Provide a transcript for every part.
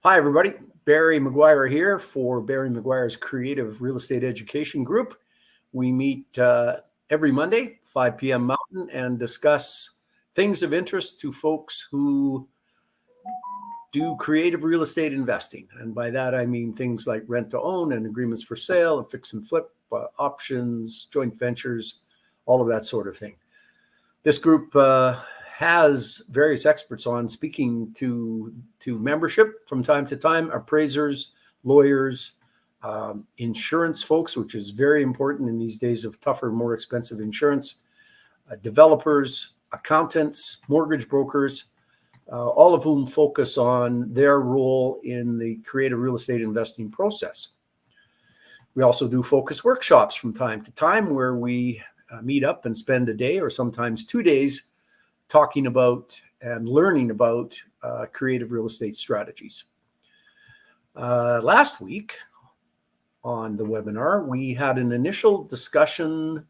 Hi, everybody. Barry McGuire here for Barry McGuire's Creative Real Estate Education Group. We meet every Monday, 5 p.m. Mountain, and discuss things of interest to folks who do creative real estate investing. And by that, I mean things like rent to own and agreements for sale and fix and flip options, joint ventures, all of that sort of thing. This group has various experts on speaking to membership from time to time, appraisers, lawyers, insurance folks, which is very important in these days of tougher, more expensive insurance, developers, accountants, mortgage brokers, all of whom focus on their role in the creative real estate investing process. We also do focus workshops from time to time where we meet up and spend a day or sometimes 2 days talking about and learning about creative real estate strategies. Last week on the webinar, we had an initial discussion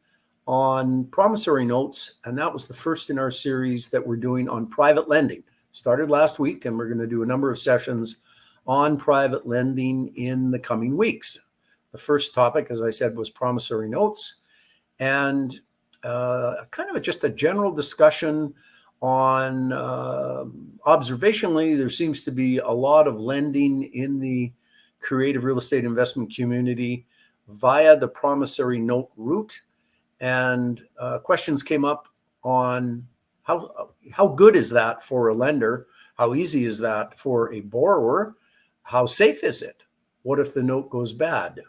on promissory notes, and that was the first in our series that we're doing on private lending. Started last week, and we're going to do a number of sessions on private lending in the coming weeks. The first topic, as I said, was promissory notes, and kind of just a general discussion on observationally, there seems to be a lot of lending in the creative real estate investment community via the promissory note route. And questions came up on how good is that for a lender? How easy is that for a borrower? How safe is it? What if the note goes bad?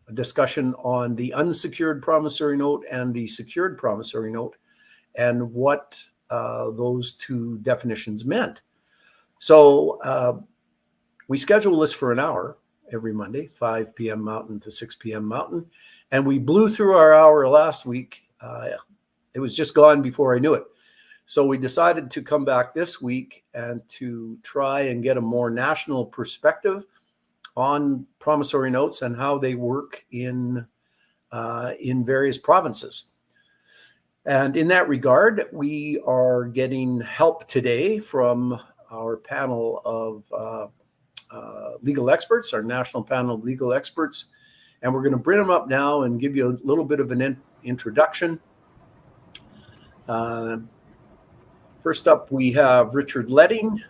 A discussion on the unsecured promissory note and the secured promissory note and what those two definitions meant. So we schedule this for an hour every Monday, 5 p.m. Mountain to 6 p.m. Mountain. And we blew through our hour last week. It was just gone before I knew it. So we decided to come back this week and to try and get a more national perspective on promissory notes and how they work in various provinces. And in that regard, we are getting help today from our panel of legal experts, our national panel of legal experts. And we're going to bring them up now and give you a little bit of an introduction. First up, we have Richard Letting.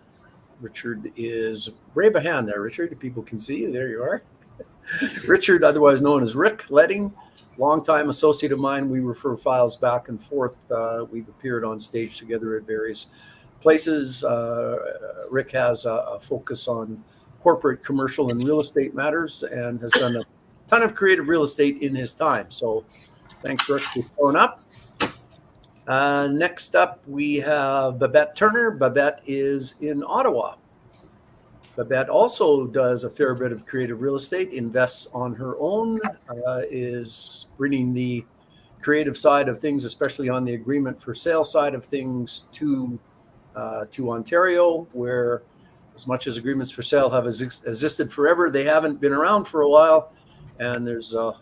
Richard is, brave a hand there, Richard, if people can see you. There you are. Richard, otherwise known as Rick Letting, longtime associate of mine. We refer files back and forth. We've appeared on stage together at various places. Rick has a focus on corporate, commercial, and real estate matters and has done a ton of creative real estate in his time. So thanks, Rick, for showing up. Next up, we have Babette Turner. Babette is in Ottawa. Babette also does a fair bit of creative real estate, invests on her own, is bringing the creative side of things, especially on the agreement for sale side of things, to Ontario, where as much as agreements for sale have existed forever, they haven't been around for a while. And there's a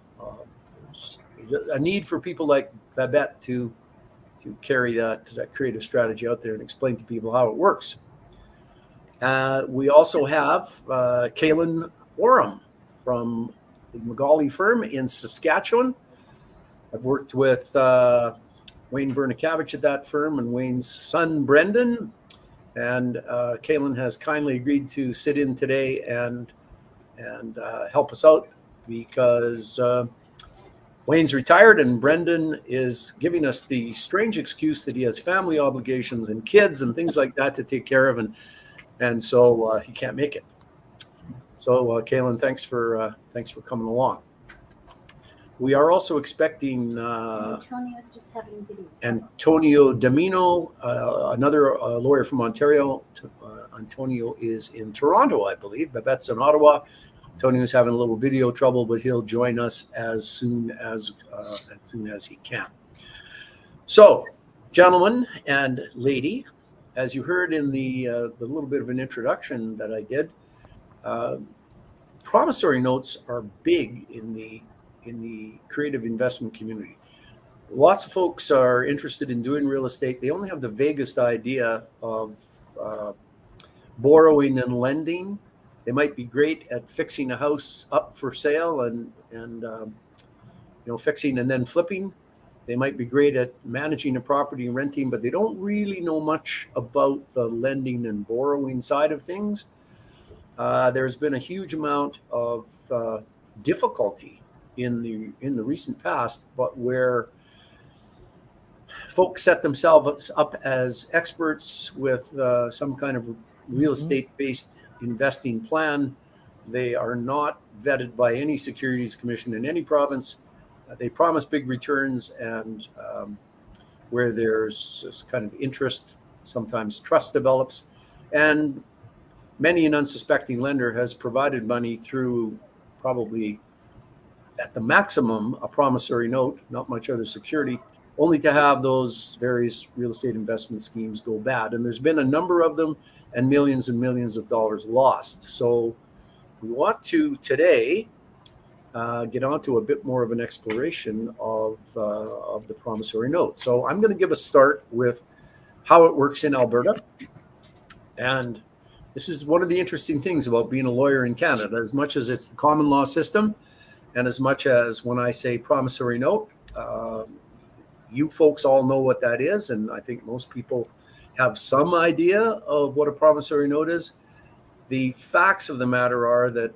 need for people like Babette to carry that creative strategy out there and explain to people how it works. We also have Kaylin Oram from the Magali firm in Saskatchewan. I've worked with Wayne Bernikavich at that firm and Wayne's son, Brendan. And Kaylin has kindly agreed to sit in today and help us out because Wayne's retired and Brendan is giving us the strange excuse that he has family obligations and kids and things like that to take care of, and so he can't make it. So Kaylin, thanks for coming along. We are also expecting Antonio's just having video. Antonio Domino, another lawyer from Ontario. Antonio is in Toronto, I believe. Babette's in Ottawa. Antonio's having a little video trouble, but he'll join us as soon as he can. So, gentlemen and lady, as you heard in the little bit of an introduction that I did, promissory notes are big in the creative investment community. Lots of folks are interested in doing real estate. They only have the vaguest idea of borrowing and lending. They might be great at fixing a house up for sale and fixing and then flipping. They might be great at managing a property and renting, but they don't really know much about the lending and borrowing side of things. There's been a huge amount of difficulty in the recent past, but where folks set themselves up as experts with some kind of real estate-based investing plan. They are not vetted by any securities commission in any province. They promise big returns, and where there's this kind of interest, sometimes trust develops, and many an unsuspecting lender has provided money through probably at the maximum a promissory note, not much other security, only to have those various real estate investment schemes go bad. And there's been a number of them and millions of dollars lost. So we want to today get on to a bit more of an exploration of the promissory note. So I'm going to give a start with how it works in Alberta. And this is one of the interesting things about being a lawyer in Canada. As much as it's the common law system, and as much as when I say promissory note, you folks all know what that is, and I think most people have some idea of what a promissory note is. The facts of the matter are that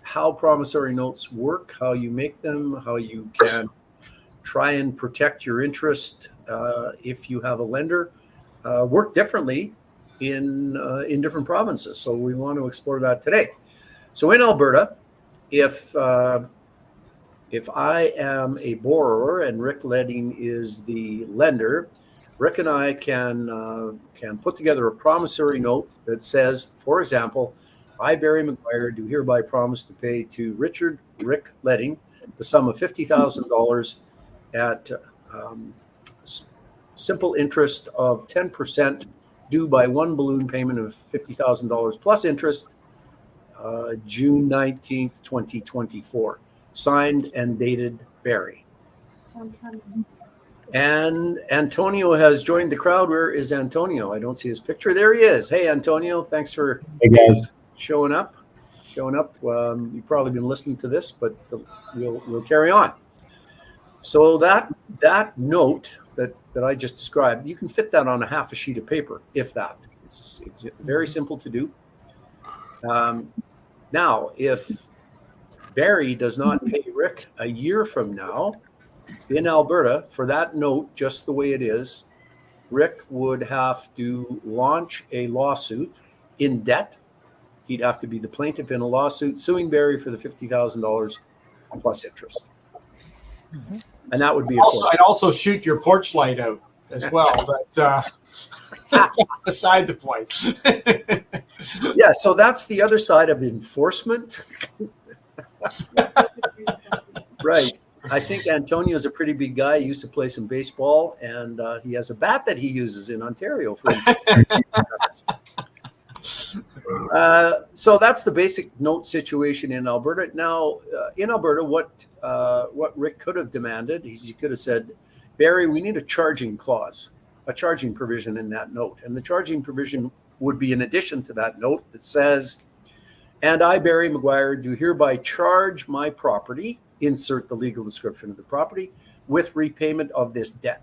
how promissory notes work, how you make them, how you can try and protect your interest if you have a lender, work differently in different provinces. So we want to explore that today. So in Alberta, if I am a borrower and Rick Ledding is the lender, Rick and I can put together a promissory note that says, for example, I, Barry McGuire, do hereby promise to pay to Richard Rick Ledding the sum of $50,000 at simple interest of 10% due by one balloon payment of $50,000 plus interest, June 19th, 2024. Signed and dated Barry. And Antonio has joined the crowd. Where is Antonio? I don't see his picture. There he is. Hey, Antonio, thanks for showing up. You've probably been listening to this, but we'll carry on. So that note that I just described, you can fit that on a half a sheet of paper, if that. It's very simple to do. Now, if Barry does not pay Rick a year from now in Alberta for that note, just the way it is, Rick would have to launch a lawsuit in debt. He'd have to be the plaintiff in a lawsuit suing Barry for the $50,000 plus interest. Mm-hmm. And that would be I'd also shoot your porch light out as well, but beside the point. Yeah, so that's the other side of enforcement. Right. I think Antonio's a pretty big guy. He used to play some baseball, and he has a bat that he uses in Ontario for so that's the basic note situation in Alberta. Now, in Alberta, what Rick could have demanded, he could have said, Barry, we need a charging clause, a charging provision in that note. And the charging provision would be in addition to that note that says, and I, Barry McGuire, do hereby charge my property, insert the legal description of the property, with repayment of this debt.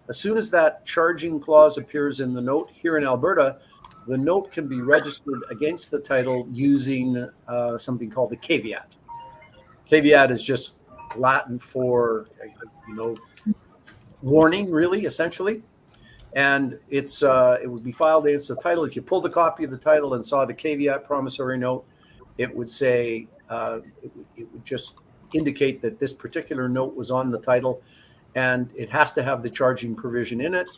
As soon as that charging clause appears in the note here in Alberta, the note can be registered against the title using something called the caveat. Caveat is just Latin for, warning, really, essentially. And it would be filed against the title. If you pulled a copy of the title and saw the caveat promissory note, it would say, it would just indicate that this particular note was on the title, and it has to have the charging provision in it.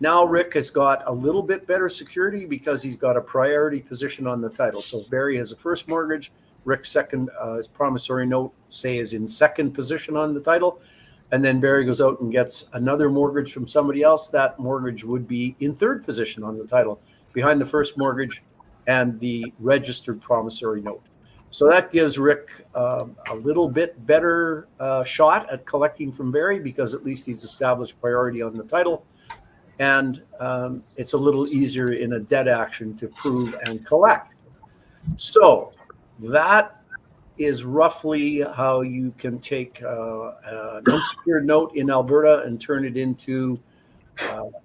Now Rick has got a little bit better security because he's got a priority position on the title. So if Barry has a first mortgage, Rick's second, his promissory note, say, is in second position on the title, and then Barry goes out and gets another mortgage from somebody else, that mortgage would be in third position on the title, behind the first mortgage and the registered promissory note. So that gives Rick a little bit better shot at collecting from Barry, because at least he's established priority on the title. and it's a little easier in a debt action to prove and collect. So that is roughly how you can take an unsecured note in Alberta and turn it into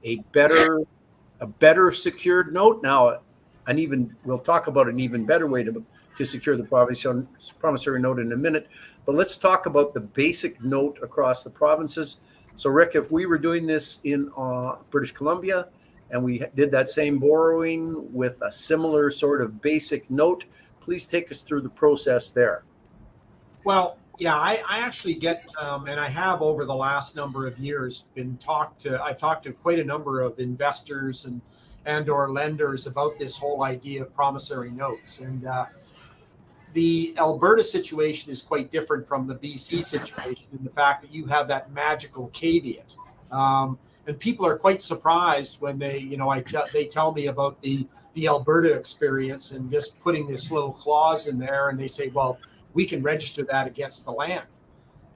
a better secured note. Now, we'll talk about an even better way to secure the promissory note in a minute. But let's talk about the basic note across the provinces. So, Rick, if we were doing this in British Columbia and we did that same borrowing with a similar sort of basic note, please take us through the process there. Well, yeah, I actually get, and I have over the last number of years I've talked to quite a number of investors and or lenders about this whole idea of promissory notes. And the Alberta situation is quite different from the BC situation in the fact that you have that magical caveat. And people are quite surprised when they tell me about the Alberta experience and just putting this little clause in there, and they say, well, we can register that against the land.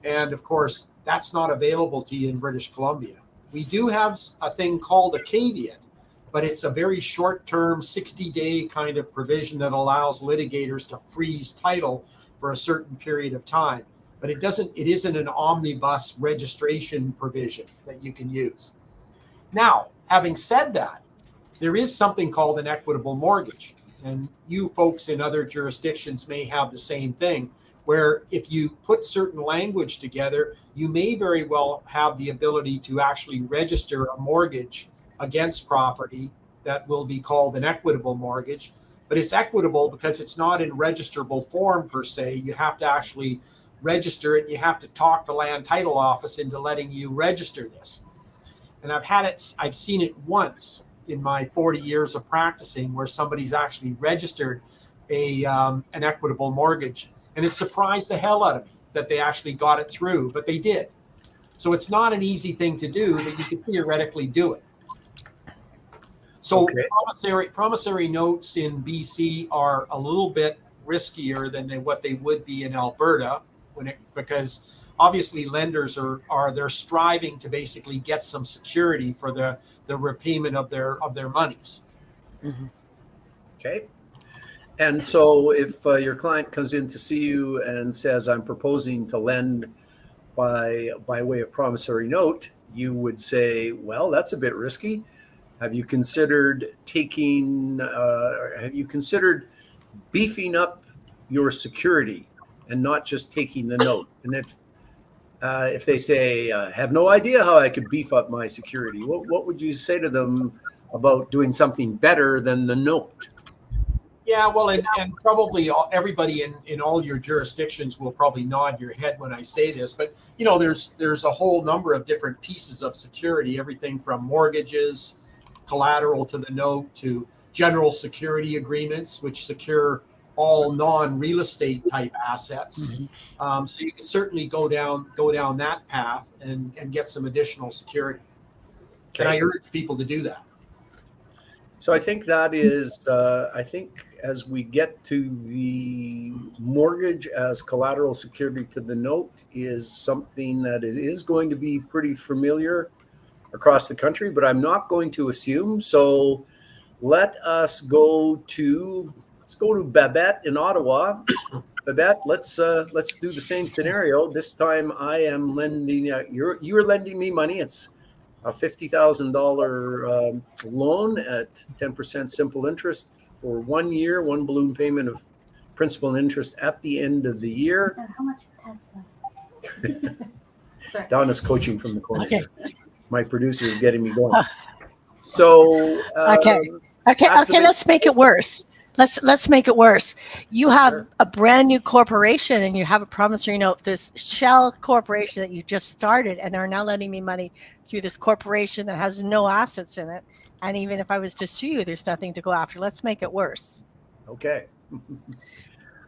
And of course, that's not available to you in British Columbia. We do have a thing called a caveat, but it's a very short-term 60-day kind of provision that allows litigators to freeze title for a certain period of time. But it isn't an omnibus registration provision that you can use. Now, having said that, there is something called an equitable mortgage. And you folks in other jurisdictions may have the same thing, where if you put certain language together, you may very well have the ability to actually register a mortgage against property that will be called an equitable mortgage. But it's equitable because it's not in registerable form per se. You have to actually register it. You have to talk the land title office into letting you register this. And I've seen it once in my 40 years of practicing where somebody's actually registered an equitable mortgage. And it surprised the hell out of me that they actually got it through, but they did. So it's not an easy thing to do, but you could theoretically do it. So okay. Promissory notes in BC are a little bit riskier than what they would be in Alberta because obviously lenders they're striving to basically get some security for the repayment of their monies. Mm-hmm. Okay. And so if your client comes in to see you and says, I'm proposing to lend by way of promissory note, you would say, well, that's a bit risky. Have you considered beefing up your security and not just taking the note? And if they say, have no idea how I could beef up my security, what would you say to them about doing something better than the note? Yeah, well, and probably everybody in all your jurisdictions will probably nod your head when I say this, but there's a whole number of different pieces of security, everything from mortgages, collateral to the note, to general security agreements, which secure all non-real estate type assets. Mm-hmm. So you can certainly go down that path and get some additional security. Okay. And I urge people to do that. So I think that is, as we get to the mortgage as collateral security to the note is something that is going to be pretty familiar across the country, but I'm not going to assume. So let's go to Babette in Ottawa. Babette, let's do the same scenario. This time I am lending you are lending me money. It's a $50,000 loan at 10% simple interest for 1 year, one balloon payment of principal and interest at the end of the year. How much tax does? Sorry. Donna's coaching from the corner. Okay. My producer is getting me going. So okay. Let's make it worse. Let's make it worse. You have a brand new corporation and you have a promissory note, this shell corporation that you just started, and they're now lending me money through this corporation that has no assets in it. And even if I was to sue you, there's nothing to go after. Let's make it worse. Okay.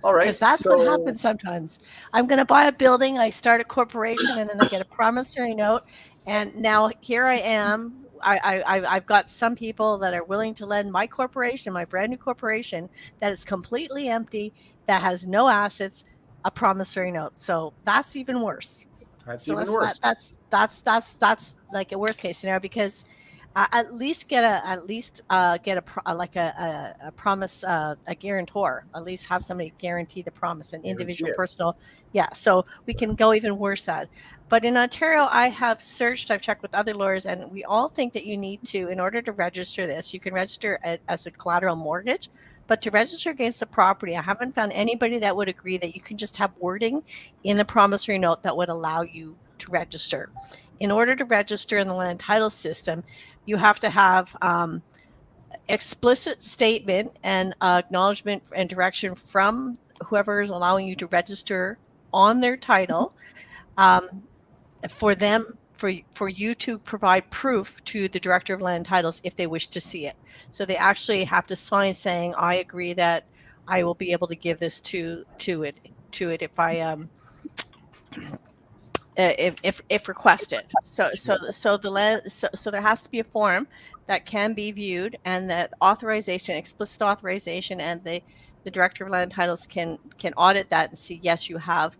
All right. Because that's what happens sometimes. I'm going to buy a building. I start a corporation and then I get a promissory note. And now here I am. I've got some people that are willing to lend my corporation, my brand new corporation, that is completely empty, that has no assets, a promissory note. So that's even worse. That's even worse. That's like a worst case scenario, because At least get a promise, a guarantor. At least have somebody guarantee the promise, an individual Guarantee it. personal. Yeah, so we can go even worse at. But in Ontario, I've checked with other lawyers, and we all think that you need to, in order to register this, you can register it as a collateral mortgage. But to register against the property, I haven't found anybody that would agree that you can just have wording in the promissory note that would allow you to register. In order to register in the land title system, you have to have explicit statement and acknowledgement and direction from whoever is allowing you to register on their title, for them, for you to provide proof to the director of land titles if they wish to see it. So they actually have to sign saying, I agree that I will be able to give this to it if I if requested. So there has to be a form that can be viewed, and that authorization, explicit authorization, and the director of land titles can audit that and see, yes, you have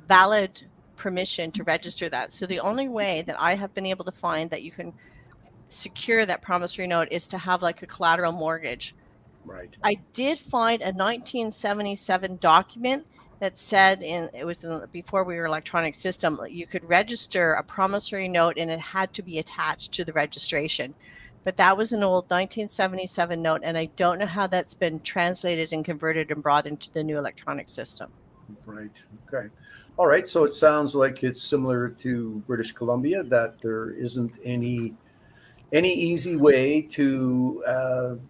valid permission to register that. So the only way that I have been able to find that you can secure that promissory note is to have like a collateral mortgage. Right. I did find a 1977 document that said, before we were electronic system, you could register a promissory note and it had to be attached to the registration. But that was an old 1977 note, and I don't know how that's been translated and converted and brought into the new electronic system. Right. Okay. All right. So it sounds like it's similar to British Columbia, that there isn't any easy way to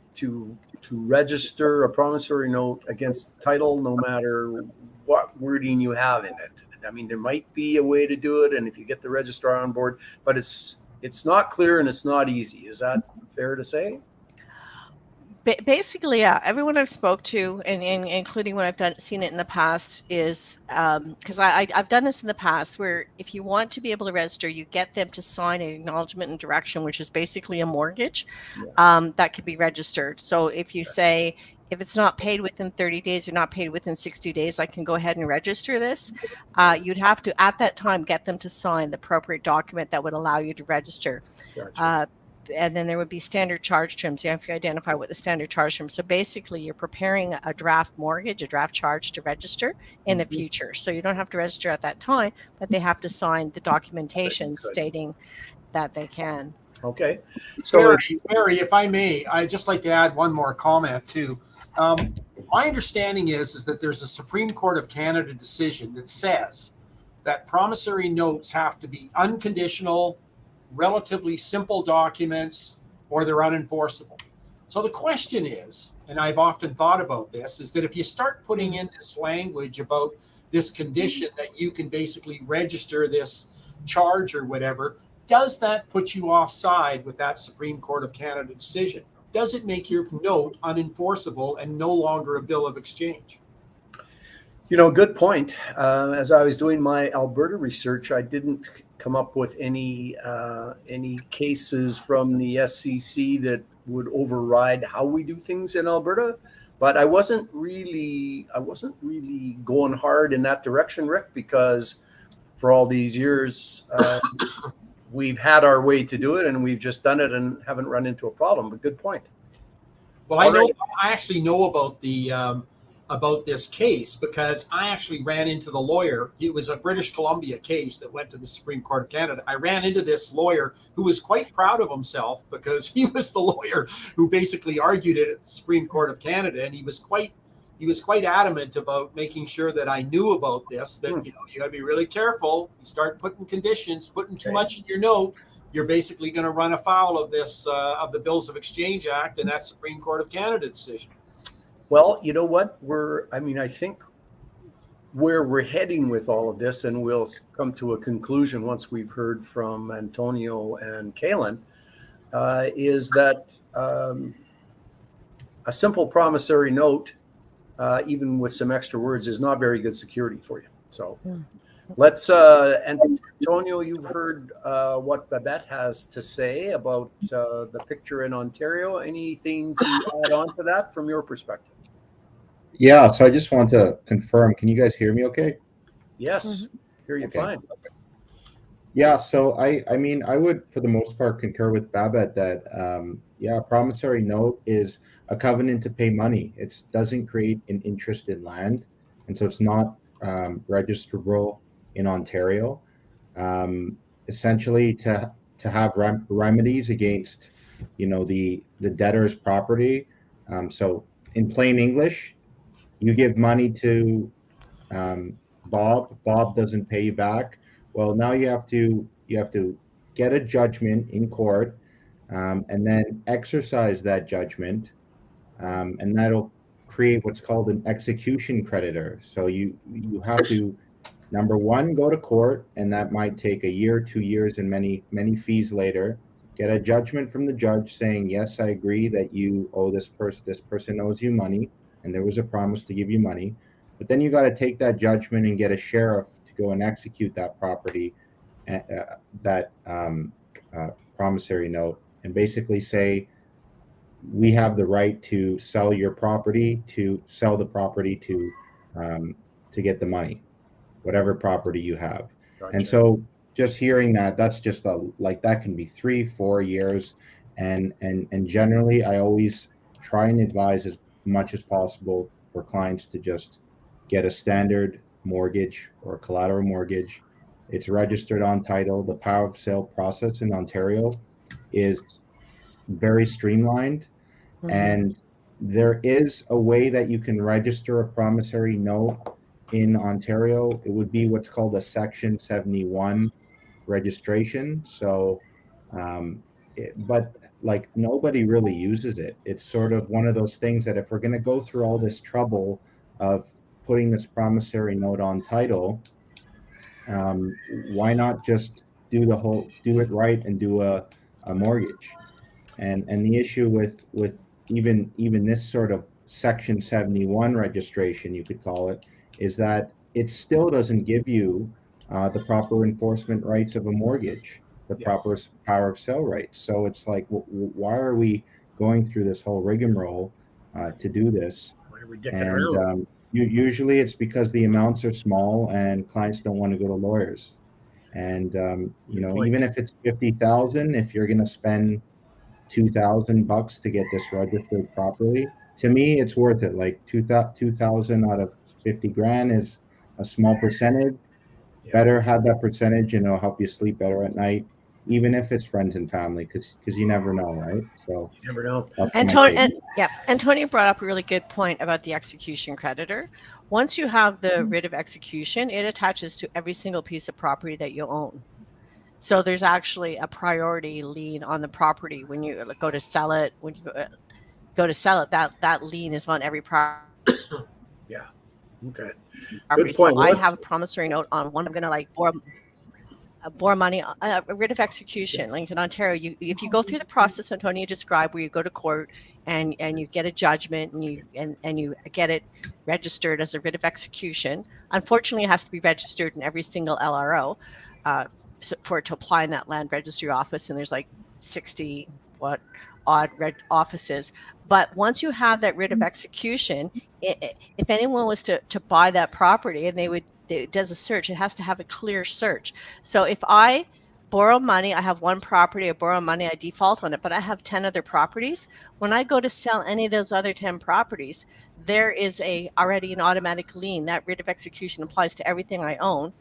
register a promissory note against title, no matter what wording you have in it. I mean, there might be a way to do it, and if you get the registrar on board, but it's not clear and it's not easy. Is that fair to say? Basically, yeah. Everyone I've spoke to, and including when I've seen it in the past, is because I've done this in the past, where if you want to be able to register, you get them to sign an acknowledgement and direction, which is basically a mortgage, that can be registered. So if you say, if it's not paid within 30 days, you're not paid within 60 days, I can go ahead and register this. You'd have to, at that time, get them to sign the appropriate document that would allow you to register. Gotcha. And then there would be standard charge terms. You have to identify what the standard charge terms. So basically, you're preparing a draft mortgage, a draft charge to register in the future. So you don't have to register at that time, but they have to sign the documentation stating that they can. Okay. So Barry, if I may, I'd just like to add one more comment too. My understanding is that there's a Supreme Court of Canada decision that says that promissory notes have to be unconditional, relatively simple documents, or they're unenforceable. So the question is, and I've often thought about this, is that if you start putting in this language about this condition that you can basically register this charge or whatever, does that put you offside with that Supreme Court of Canada decision? Does it make your note unenforceable and no longer a bill of exchange? Good point. As I was doing my Alberta research, I didn't come up with any cases from the SCC that would override how we do things in Alberta. But I wasn't really going hard in that direction, Rick, because for all these years, we've had our way to do it, and we've just done it and haven't run into a problem. But good point. Well, I actually know about this case because I actually ran into the lawyer. It was a British Columbia case that went to the Supreme Court of Canada. I ran into this lawyer who was quite proud of himself because he was the lawyer who basically argued it at the Supreme Court of Canada, and he was quite adamant about making sure that I knew about this, that you got to be really careful. You start putting conditions, putting too much in your note, you're basically going to run afoul of this of the Bills of Exchange Act and that Supreme Court of Canada decision. Well, you know what? I think where we're heading with all of this, and we'll come to a conclusion once we've heard from Antonio and Kaylin, is that a simple promissory note, even with some extra words, is not very good security for you. So let's, Antonio, you've heard what Babette has to say about the picture in Ontario. Anything to add on to that from your perspective? Yeah, so I just want to confirm, can you guys hear me okay? Yes, hear you fine. Yeah, so I mean, I would, for the most part, concur with Babette that, yeah, a promissory note is a covenant to pay money. It doesn't create an interest in land, and so it's not registrable in Ontario. Um, Essentially, to have remedies against, the debtor's property. So, in plain English, you give money to Bob. Bob doesn't pay you back. Well, now you have to get a judgment in court, and then exercise that judgment, and that'll create what's called an execution creditor. So you have to, number one, go to court, and that might take a year, 2 years, and many fees later. Get a judgment from the judge saying, yes, I agree that you owe this person. This person owes you money, and there was a promise to give you money. But then you got to take that judgment and get a sheriff to go and execute that property, that promissory note, and basically say, we have the right to sell your property, to sell the property um, to get the money, whatever property you have. And Gotcha. so just hearing that, that's just like that can be 3-4 years. And generally I always try and advise as much as possible for clients to just get a standard mortgage or a collateral mortgage. It's registered on title. The power of sale process in Ontario is very streamlined, Mhm. and there is a way that you can register a promissory note in Ontario. It would be what's called a Section 71 registration. So, but like nobody really uses it. It's sort of one of those things that if we're going to go through all this trouble of putting this promissory note on title, why not just do it right and do a mortgage? And the issue with even this sort of Section 71 registration, you could call it, is that it still doesn't give you the proper enforcement rights of a mortgage, the Yeah. proper power of sale rights. So it's like, why are we going through this whole rigmarole to do this? Why are we dicking And around? usually it's because the amounts are small and clients don't want to go to lawyers. And Good even point. if it's 50,000, if you're going to spend $2,000 to get this registered properly, to me it's worth it. Like 2,000 out of 50 grand is a small percentage. Yeah. Better have that percentage, and it'll help you sleep better at night, even if it's friends and family, because you never know, right? So You never know. that's And my Tony, take. and yeah, and Tony brought up a really good point about the execution creditor. Once you have the writ of execution, it attaches to every single piece of property that you own. So there's actually a priority lien on the property when you go to sell it. When you go to sell it, that lien is on every property. Yeah. Okay. Good So point. I have a promissory note on one. I'm going to like borrow money, a writ of execution, like in Ontario. If you go through the process Antonia described, where you go to court and you get a judgment and you get it registered as a writ of execution. Unfortunately, it has to be registered in every single LRO for it to apply in that land registry office. And there's like 60 what odd offices. But once you have that writ of execution, if anyone was to buy that property and it does a search, it has to have a clear search. So if I borrow money, I have one property, I borrow money, I default on it, but I have 10 other properties. When I go to sell any of those other 10 properties, there is already an automatic lien. That writ of execution applies to everything I own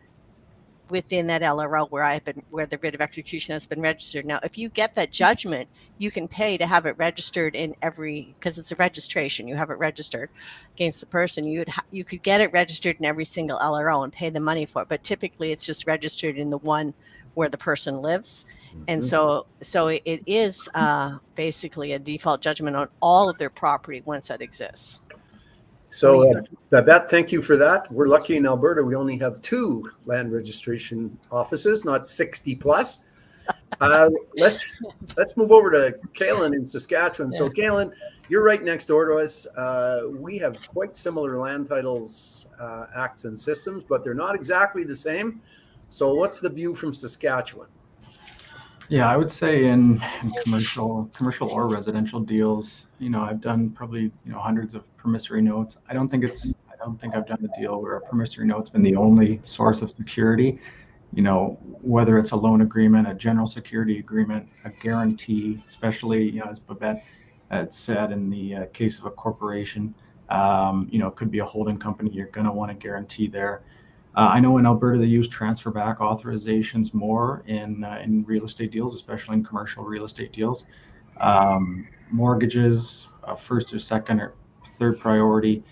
within that LRO where the writ of execution has been registered. Now, if you get that judgment, you can pay to have it registered in because it's a registration. You have it registered against the person. You could get it registered in every single LRO and pay the money for it, but typically it's just registered in the one where the person lives. And so it is basically a default judgment on all of their property once that exists. So, Babette, thank you for that. We're lucky in Alberta. We only have 2 land registration offices, not 60 plus. Let's move over to Kaylin in Saskatchewan. So, Kaylin, you're right next door to us. We have quite similar land titles, acts, and systems, but they're not exactly the same. So, what's the view from Saskatchewan? Yeah, I would say in commercial or residential deals, I've done probably, hundreds of promissory notes. I don't think I've done a deal where a promissory note's been the only source of security. whether it's a loan agreement, a general security agreement, a guarantee, especially, as Babette had said, in the case of a corporation, it could be a holding company. You're going to want to guarantee there. I know in Alberta they use transfer back authorizations more in real estate deals, especially in commercial real estate deals. Mortgages, first or second or third priority.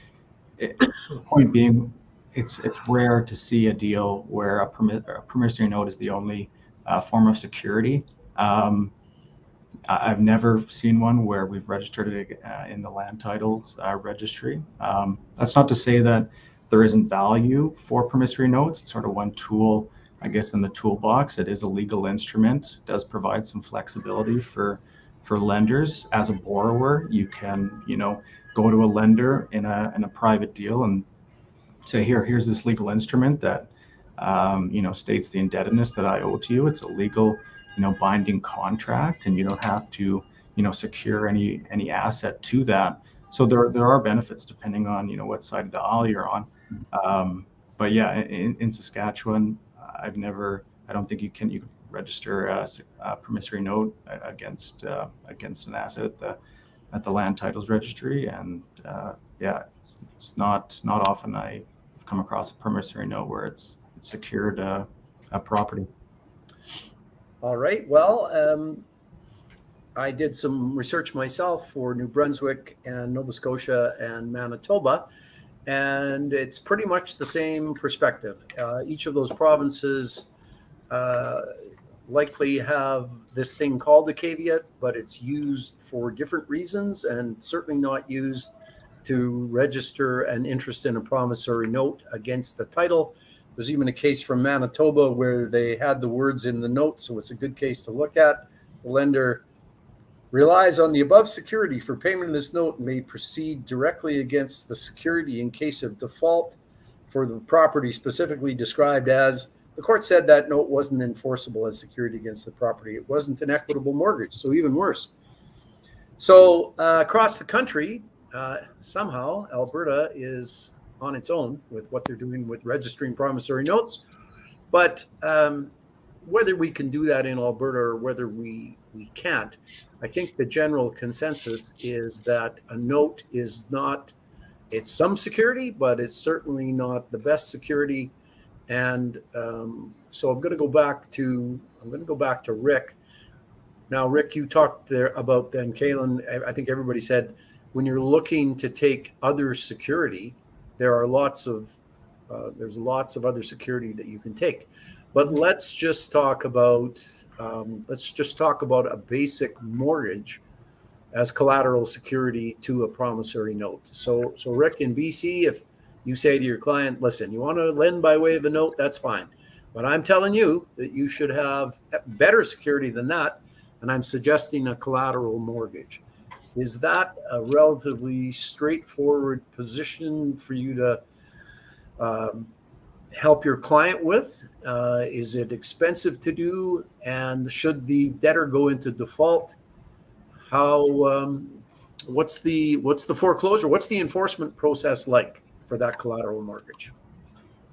Point being, it's rare to see a deal where a promissory note is the only form of security. I've never seen one where we've registered it in the land titles registry. That's not to say that there isn't value for promissory notes. It's sort of one tool, I guess, in the toolbox. It is a legal instrument. It does provide some flexibility for lenders. As a borrower, you can, go to a lender in a private deal and say, here's this legal instrument that states the indebtedness that I owe to you. It's a legal, binding contract, and you don't have to, secure any asset to that. So there are benefits depending on what side of the aisle you're on. But yeah, in Saskatchewan, I don't think you can register a promissory note against an asset at the land titles registry, and yeah, it's not often I've come across a promissory note where it's secured a property. All right. Well, I did some research myself for New Brunswick and Nova Scotia and Manitoba, and it's pretty much the same perspective. Each of those provinces likely have this thing called a caveat, but it's used for different reasons and certainly not used to register an interest in a promissory note against the title. There's even a case from Manitoba where they had the words in the note, so it's a good case to look at. The lender relies on the above security for payment of this note and may proceed directly against the security in case of default for the property specifically described as. The court said that note wasn't enforceable as security against the property. It wasn't an equitable mortgage, so even worse. So across the country, somehow Alberta is on its own with what they're doing with registering promissory notes. But whether we can do that in Alberta or whether we can't, I think the general consensus is that a note is not, it's some security, but it's certainly not the best security. And so I'm going to go back to Rick. Now, Rick, you talked there about then, Kaylin, I think everybody said when you're looking to take other security, there's lots of other security that you can take. But let's just talk about a basic mortgage as collateral security to a promissory note. So Rick, in BC, if you say to your client, listen, you want to lend by way of a note, that's fine. But I'm telling you that you should have better security than that, and I'm suggesting a collateral mortgage. Is that a relatively straightforward position for you to help your client with? Is it expensive to do? And should the debtor go into default, what's the foreclosure? What's the enforcement process like for that collateral mortgage?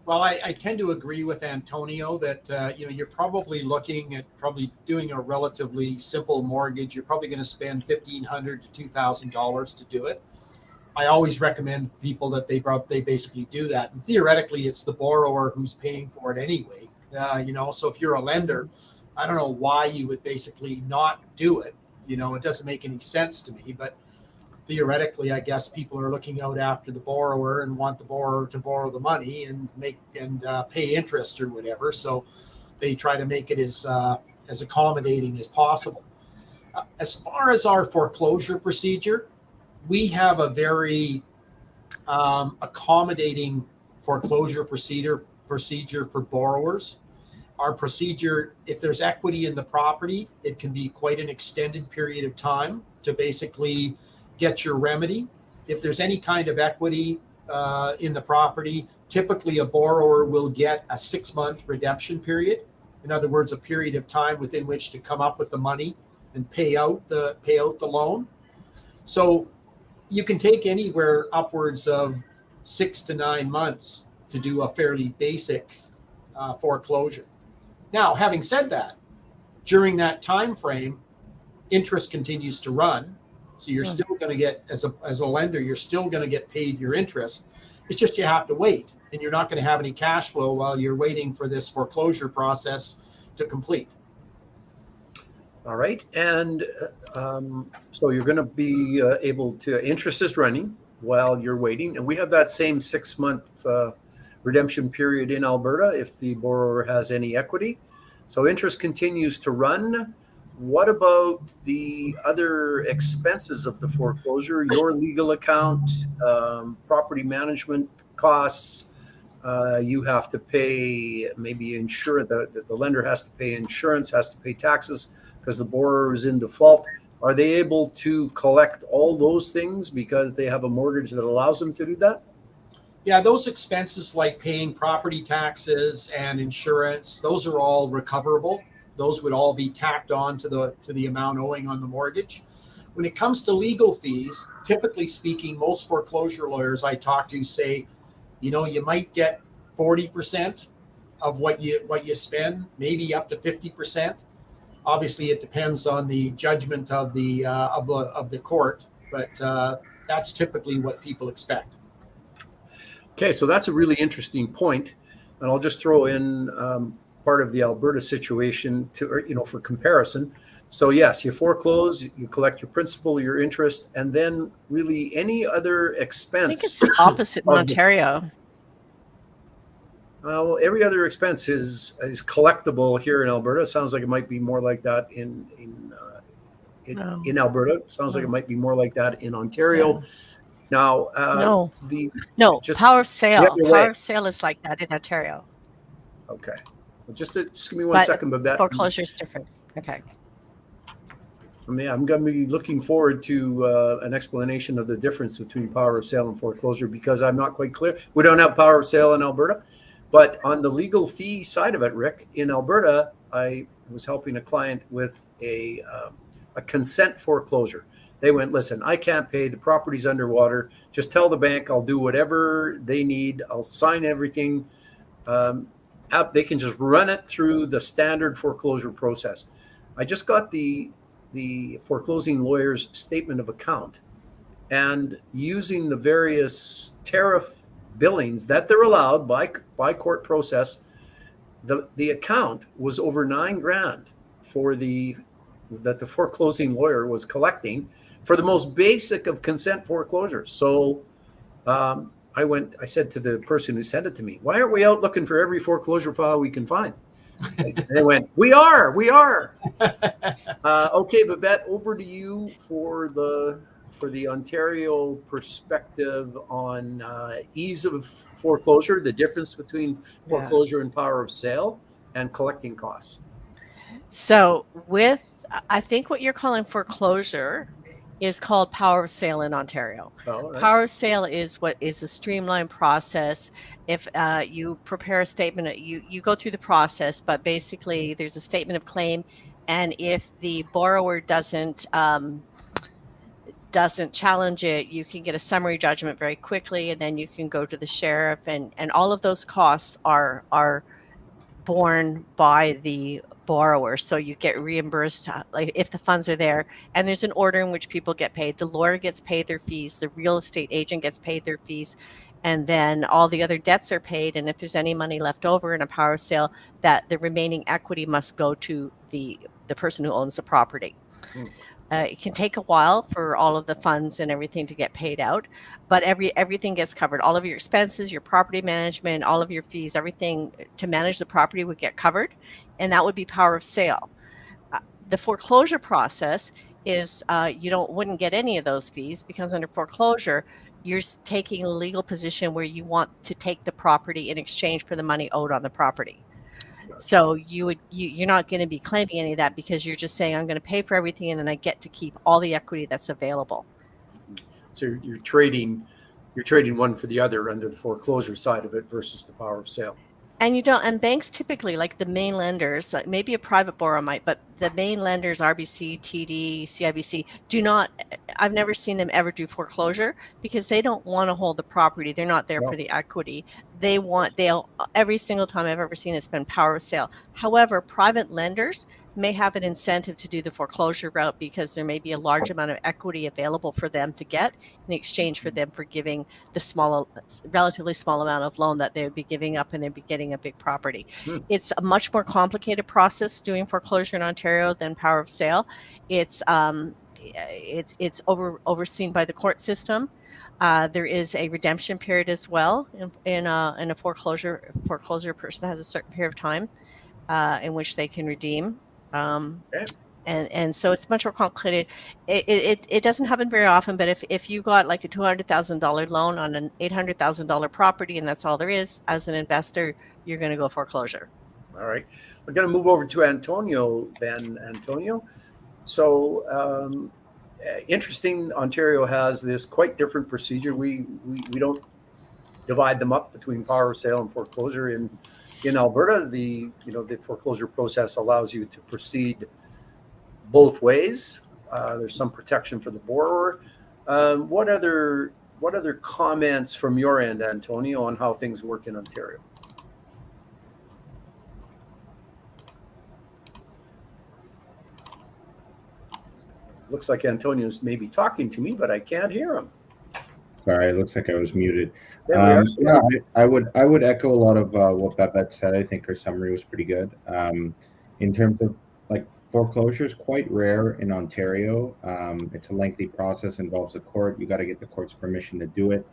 Well, I tend to agree with Antonio that you're probably looking at doing a relatively simple mortgage. You're probably going to spend $1,500 to $2,000 to do it. I always recommend people that they basically do that. And theoretically, it's the borrower who's paying for it anyway. So if you're a lender, I don't know why you would basically not do it. It doesn't make any sense to me, but theoretically, I guess people are looking out after the borrower and want the borrower to borrow the money and pay interest or whatever. So they try to make it as accommodating as possible. As far as our foreclosure procedure, we have a very accommodating foreclosure procedure for borrowers. Our procedure, if there's equity in the property, it can be quite an extended period of time to basically get your remedy. If there's any kind of equity in the property, typically a borrower will get a 6-month redemption period. In other words, a period of time within which to come up with the money and pay out the loan. So you can take anywhere upwards of 6 to 9 months to do a fairly basic foreclosure. Now, having said that, during that time frame, interest continues to run. So you're still going to get, as a lender, you're still going to get paid your interest. It's just you have to wait, and you're not going to have any cash flow while you're waiting for this foreclosure process to complete. All right. And so you're going to be able to, interest is running while you're waiting. And we have that same 6-month redemption period in Alberta if the borrower has any equity. So interest continues to run. What about the other expenses of the foreclosure, your legal account, property management costs? You have to pay maybe insurance, the lender has to pay insurance, has to pay taxes because the borrower is in default. Are they able to collect all those things because they have a mortgage that allows them to do that? Yeah, those expenses like paying property taxes and insurance, those are all recoverable. Those would all be tacked on to the amount owing on the mortgage. When it comes to legal fees, typically speaking, most foreclosure lawyers I talk to say, you might get 40% of what you spend, maybe up to 50%. Obviously, it depends on the judgment of the court, but that's typically what people expect. Okay, so that's a really interesting point, and I'll just throw in part of the Alberta situation for comparison. So yes, you foreclose, you collect your principal, your interest, and then really any other expense. I think it's the opposite in Ontario. Well, every other expense is collectible here in Alberta. Sounds like it might be more like that in Alberta. Sounds like it might be more like that in Ontario. Yeah. Now, no, power of sale. Power of sale is like that in Ontario. Okay, well, just give me one second, but that foreclosure is different. Okay. I mean, I'm going to be looking forward to an explanation of the difference between power of sale and foreclosure because I'm not quite clear. We don't have power of sale in Alberta, but on the legal fee side of it, Rick, in Alberta, I was helping a client with a consent foreclosure. They went, listen, I can't pay. The property's underwater. Just tell the bank I'll do whatever they need. I'll sign everything. They can just run it through the standard foreclosure process. I just got the foreclosing lawyer's statement of account, and using the various tariff billings that they're allowed by court process, the account was over $9,000 that the foreclosing lawyer was collecting for the most basic of consent foreclosures. So I said to the person who sent it to me, why aren't we out looking for every foreclosure file we can find? And they went, we are. Okay, Babette, over to you for the Ontario perspective on ease of foreclosure, the difference between foreclosure and power of sale, and collecting costs. So I think what you're calling foreclosure is called power of sale in Ontario. Oh, right. Power of sale is a streamlined process. If you prepare a statement, you go through the process, but basically there's a statement of claim, and if the borrower doesn't challenge it, you can get a summary judgment very quickly, and then you can go to the sheriff, and all of those costs are borne by the borrower. So you get reimbursed like if the funds are there, and there's an order in which people get paid. The lawyer gets paid their fees, the real estate agent gets paid their fees, and then all the other debts are paid. And if there's any money left over in a power of sale, that the remaining equity must go to the person who owns the property. It can take a while for all of the funds and everything to get paid out, but everything gets covered. All of your expenses, your property management, all of your fees, everything to manage the property would get covered, and that would be power of sale. The foreclosure process is wouldn't get any of those fees because under foreclosure, you're taking a legal position where you want to take the property in exchange for the money owed on the property. So you're not going to be claiming any of that because you're just saying I'm going to pay for everything and then I get to keep all the equity that's available. So you're trading one for the other under the foreclosure side of it versus the power of sale. And banks typically, like the main lenders, like maybe a private borrower might, but the main lenders, RBC, TD, CIBC, do not I've never seen them ever do foreclosure because they don't want to hold the property. They're not there for the equity. They'll every single time I've ever seen it's been power of sale. However, private lenders may have an incentive to do the foreclosure route because there may be a large amount of equity available for them to get in exchange for them for giving the relatively small amount of loan that they would be giving up, and they'd be getting a big property. It's a much more complicated process doing foreclosure in Ontario than power of sale. It's overseen by the court system. There is a redemption period as well in a foreclosure. Foreclosure person has a certain period of time in which they can redeem. And so it's much more complicated. It doesn't happen very often, but if you got like a $200,000 loan on an $800,000 property and that's all there is, as an investor, you're going to go foreclosure. All right. We're going to move over to Antonio then. Antonio. So interesting, Ontario has this quite different procedure. We don't divide them up between power of sale and foreclosure. In Alberta, the foreclosure process allows you to proceed both ways. There's some protection for the borrower. What other comments from your end, Antonio, on how things work in Ontario? Looks like Antonio's maybe talking to me, but I can't hear him. Sorry, it looks like I was muted. Yeah, I would echo a lot of what Babette said. I think her summary was pretty good. In terms of like foreclosure is quite rare in Ontario. It's a lengthy process, involves a court. You got to get the court's permission to do it.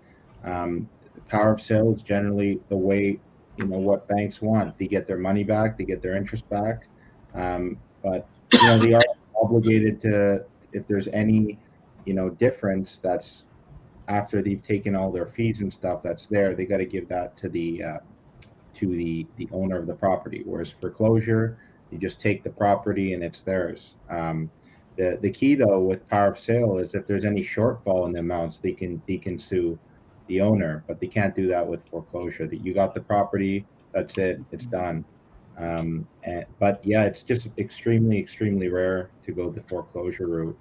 The power of sale is generally the way, what banks want. They get their money back, they get their interest back. But they are obligated to, if there's any, difference that's after they've taken all their fees and stuff that's there, they got to give that to the owner of the property. Whereas foreclosure, you just take the property and it's theirs. The key though with power of sale is if there's any shortfall in the amounts, they can sue the owner, but they can't do that with foreclosure. That you got the property, that's it, it's done. But yeah, it's just extremely rare to go the foreclosure route,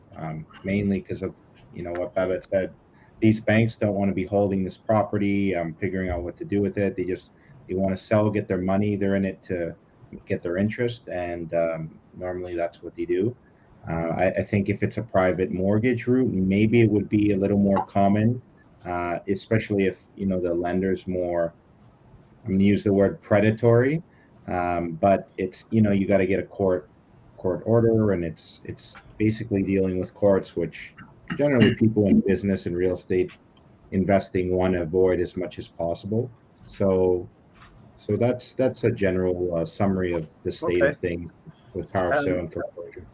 mainly because of what Babette said. These banks don't want to be holding this property, figuring out what to do with it. They want to sell, get their money. They're in it to get their interest, and normally that's what they do. I think if it's a private mortgage route, maybe it would be a little more common, especially if the lender's more, I'm going to use the word predatory, but it's you got to get a court order, and it's basically dealing with courts, which generally people in business and real estate investing want to avoid as much as possible. So that's a general summary of the state of things with power of sale and foreclosure.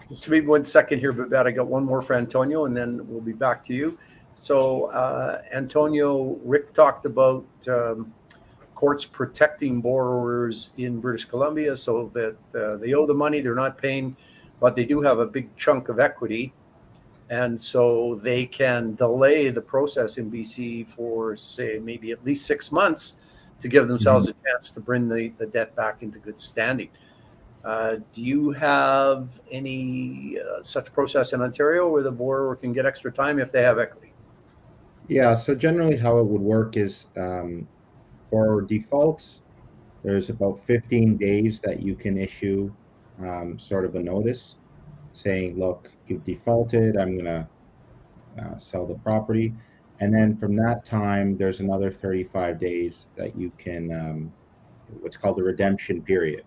Just maybe 1 second here, but I got one more for Antonio, and then we'll be back to you. So Antonio, Rick talked about courts protecting borrowers in British Columbia so that they owe the money, they're not paying, but they do have a big chunk of equity. And so they can delay the process in BC for, say, maybe at least 6 months to give themselves a chance to bring the debt back into good standing. Do you have any such process in Ontario where the borrower can get extra time if they have equity? Yeah, so generally how it would work is for defaults, there's about 15 days that you can issue sort of a notice saying, look, you've defaulted, I'm going to sell the property. And then from that time, there's another 35 days that you can, what's called the redemption period,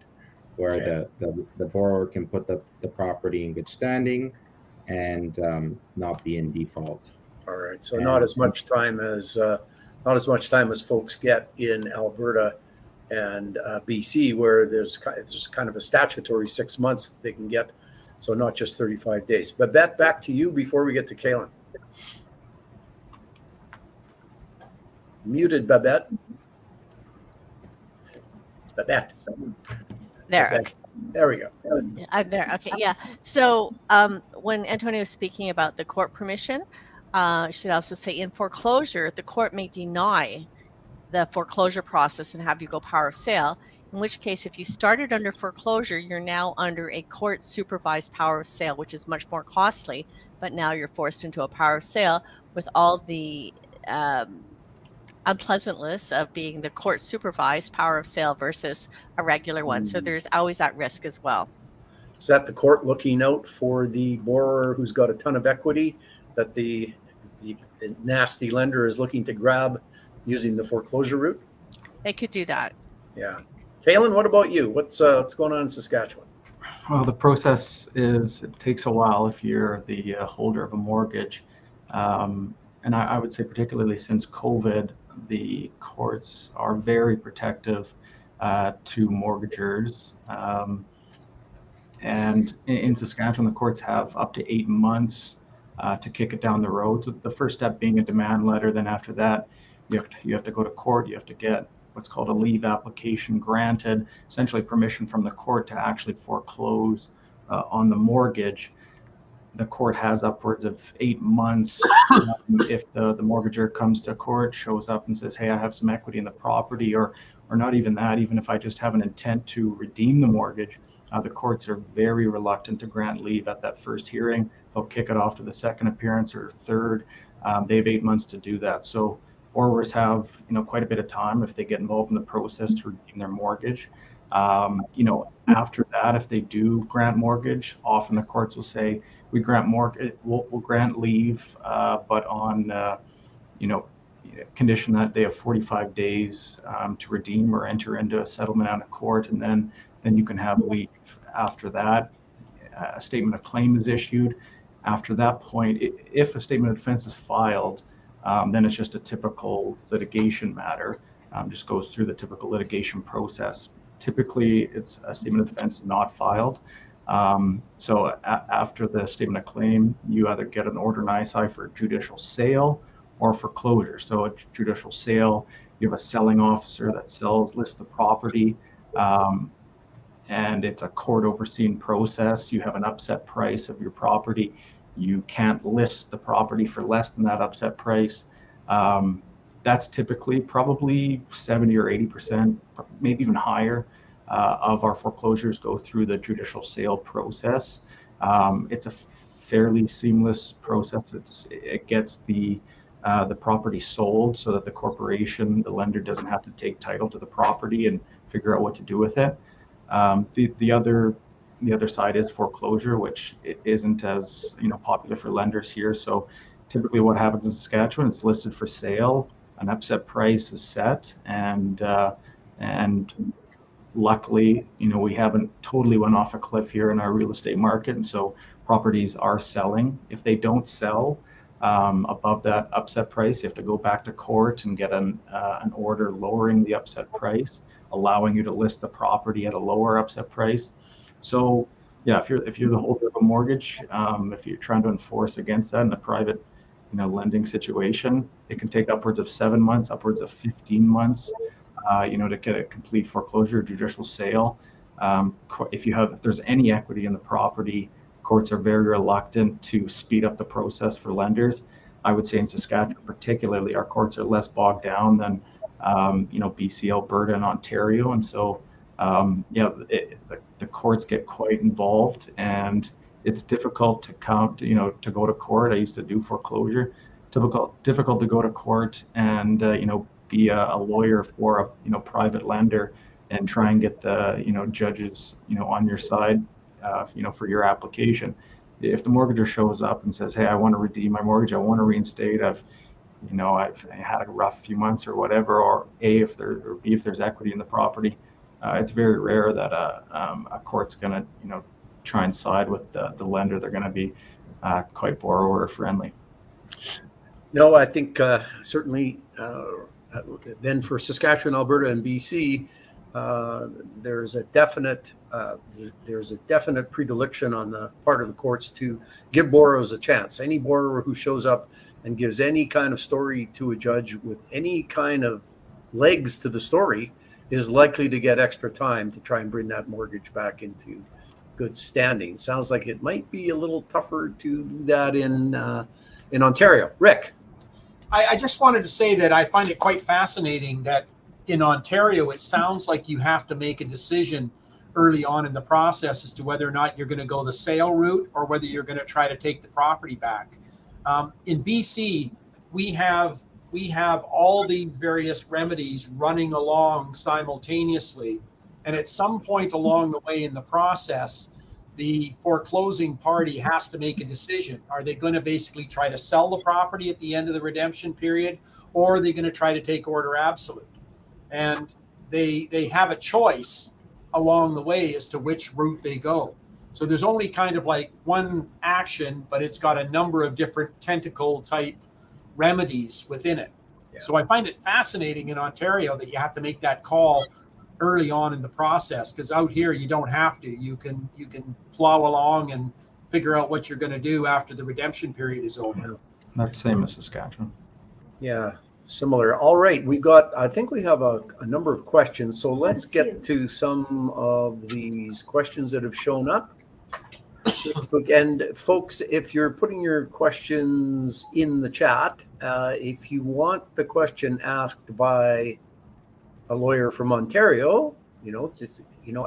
where the borrower can put the property in good standing and not be in default. All right, so not as much time as folks get in Alberta and BC, where there's kind of a statutory 6 months that they can get. So not just 35 days. Babette, back to you before we get to Kaylin. Muted, Babette. Babette. There. Babette. Okay. There we go. I'm there. Okay. Yeah. So when Antonio was speaking about the court permission, I should also say in foreclosure, the court may deny the foreclosure process and have you go power of sale, in which case if you started under foreclosure, you're now under a court supervised power of sale, which is much more costly but now you're forced into a power of sale with all the unpleasantness of being the court supervised power of sale versus a regular one. So there's always that risk as well. Is that the court looking out for the borrower who's got a ton of equity that the nasty lender is looking to grab using the foreclosure route? They could do that. Yeah. Kaylin, what about you? What's going on in Saskatchewan? Well, the process it takes a while if you're the holder of a mortgage. And I would say particularly since COVID, the courts are very protective to mortgagors. And in Saskatchewan, the courts have up to 8 months to kick it down the road. The first step being a demand letter. Then after that, you have to go to court. You have to get what's called a leave application granted, essentially permission from the court to actually foreclose on the mortgage. The court has upwards of 8 months. If the mortgager comes to court, shows up and says, hey, I have some equity in the property, or not even that, even if I just have an intent to redeem the mortgage, the courts are very reluctant to grant leave at that first hearing. They'll kick it off to the second appearance or third. They have 8 months to do that. So borrowers have quite a bit of time if they get involved in the process to redeem their mortgage. After that, if they do grant mortgage, often the courts will say, we grant mortgage, we'll grant leave, but on condition that they have 45 days to redeem or enter into a settlement out of court, and then you can have leave. After that, a statement of claim is issued. After that point, if a statement of defense is filed, then it's just a typical litigation matter. Just goes through the typical litigation process. Typically, it's a statement of defense not filed. So after the statement of claim, you either get an order in ISI for judicial sale or foreclosure. So a judicial sale, you have a selling officer that lists the property, and it's a court overseen process. You have an upset price of your property. You can't list the property for less than that upset price. That's typically probably 70 or 80%, maybe even higher, of our foreclosures go through the judicial sale process. It's a fairly seamless process. It gets the property sold so that the corporation, the lender, doesn't have to take title to the property and figure out what to do with it. The other side is foreclosure, which isn't as popular for lenders here. So typically, what happens in Saskatchewan, it's listed for sale. An upset price is set, and luckily, we haven't totally went off a cliff here in our real estate market, and so properties are selling. If they don't sell above that upset price, you have to go back to court and get an order lowering the upset price, allowing you to list the property at a lower upset price. So yeah, if you're the holder of a mortgage, if you're trying to enforce against that in a private lending situation, it can take upwards of 7 months, upwards of 15 months, to get a complete foreclosure or judicial sale. If there's any equity in the property, courts are very reluctant to speed up the process for lenders. I would say in Saskatchewan particularly, our courts are less bogged down than BC, Alberta, and Ontario, and so the courts get quite involved, and it's difficult to go to court. I used to do foreclosure. Difficult to go to court and be a lawyer for a private lender and try and get the judges on your side for your application. If the mortgager shows up and says, hey, I want to redeem my mortgage, I want to reinstate, I've had a rough few months or whatever, or B, if there's equity in the property, it's very rare that a court's going to try and side with the lender. They're going to be quite borrower friendly. No, I think certainly then for Saskatchewan, Alberta, and BC, there's a definite predilection on the part of the courts to give borrowers a chance. Any borrower who shows up and gives any kind of story to a judge with any kind of legs to the story is likely to get extra time to try and bring that mortgage back into good standing. Sounds like it might be a little tougher to do that in Ontario. Rick? I just wanted to say that I find it quite fascinating that in Ontario, it sounds like you have to make a decision early on in the process as to whether or not you're going to go the sale route or whether you're going to try to take the property back. In BC, we have all these various remedies running along simultaneously, and at some point along the way in the process, the foreclosing party has to make a decision. Are they going to basically try to sell the property at the end of the redemption period, or are they going to try to take order absolute? And they have a choice along the way as to which route they go. So there's only kind of like one action, but it's got a number of different tentacle type remedies within it. Yeah. So I find it fascinating in Ontario that you have to make that call early on in the process, because out here you don't have to. You can plow along and figure out what you're going to do after the redemption period is over. That's the same as Saskatchewan. Yeah, similar. All right, I think we have a number of questions, so let's get to some of these questions that have shown up. And folks, if you're putting your questions in the chat, if you want the question asked by a lawyer from Ontario,